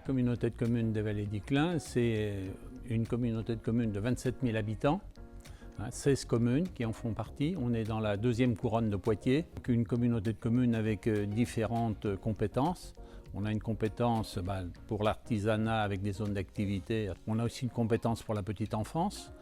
communauté de communes des Vallées d'Yquelin, c'est une communauté de communes de 27 000 habitants, 16 communes qui en font partie. On est dans la deuxième couronne de Poitiers, une communauté de communes avec différentes compétences. On a une compétence pour l'artisanat avec des zones d'activité. On a aussi une compétence pour la petite enfance,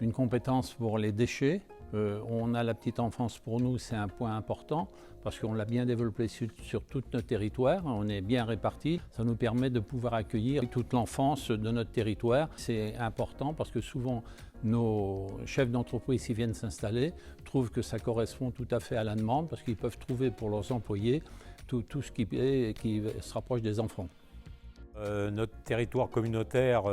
une compétence pour les déchets. On a la petite enfance pour nous, c'est un point important parce qu'on l'a bien développé sur tout notre territoire, on est bien répartis. Ça nous permet de pouvoir accueillir toute l'enfance de notre territoire. C'est important parce que souvent nos chefs d'entreprise qui viennent s'installer trouvent que ça correspond tout à fait à la demande parce qu'ils peuvent trouver pour leurs employés tout ce qui se rapproche des enfants. Notre territoire communautaire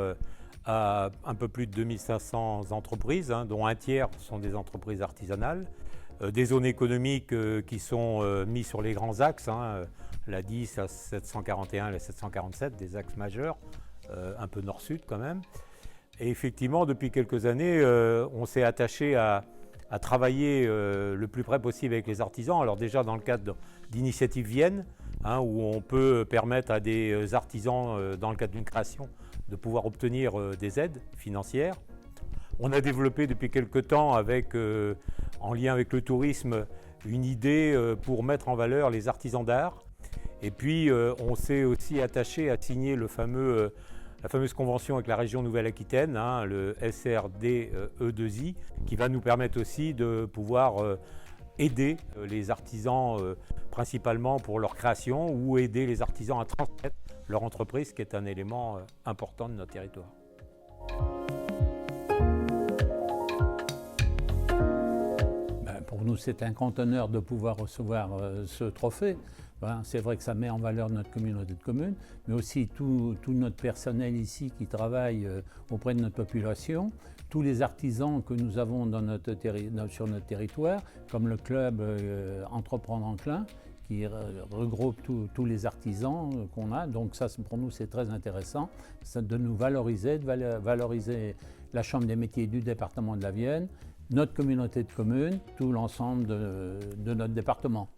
à un peu plus de 2500 entreprises, dont un tiers sont des entreprises artisanales, des zones économiques qui sont mises sur les grands axes, la 10, la 741, la 747, des axes majeurs, un peu nord-sud quand même. Et effectivement, depuis quelques années, on s'est attaché à travailler le plus près possible avec les artisans. Alors déjà dans le cadre d'Initiative Vienne, où on peut permettre à des artisans, dans le cadre d'une création, de pouvoir obtenir des aides financières. On a développé depuis quelque temps, en lien avec le tourisme, une idée pour mettre en valeur les artisans d'art. Et puis on s'est aussi attaché à signer la fameuse convention avec la région Nouvelle-Aquitaine, le SRDE2I, qui va nous permettre aussi de pouvoir aider les artisans principalement pour leur création ou aider les artisans à transmettre leur entreprise, qui est un élément important de notre territoire. Pour nous, c'est un grand honneur de pouvoir recevoir ce trophée. C'est vrai que ça met en valeur notre communauté de communes, mais aussi tout notre personnel ici qui travaille auprès de notre population, tous les artisans que nous avons sur notre territoire, comme le club Entreprendre Enclin, qui regroupe tous les artisans qu'on a. Donc ça, pour nous, c'est très intéressant de nous valoriser, de valoriser la Chambre des métiers du département de la Vienne, notre communauté de communes, tout l'ensemble de notre département.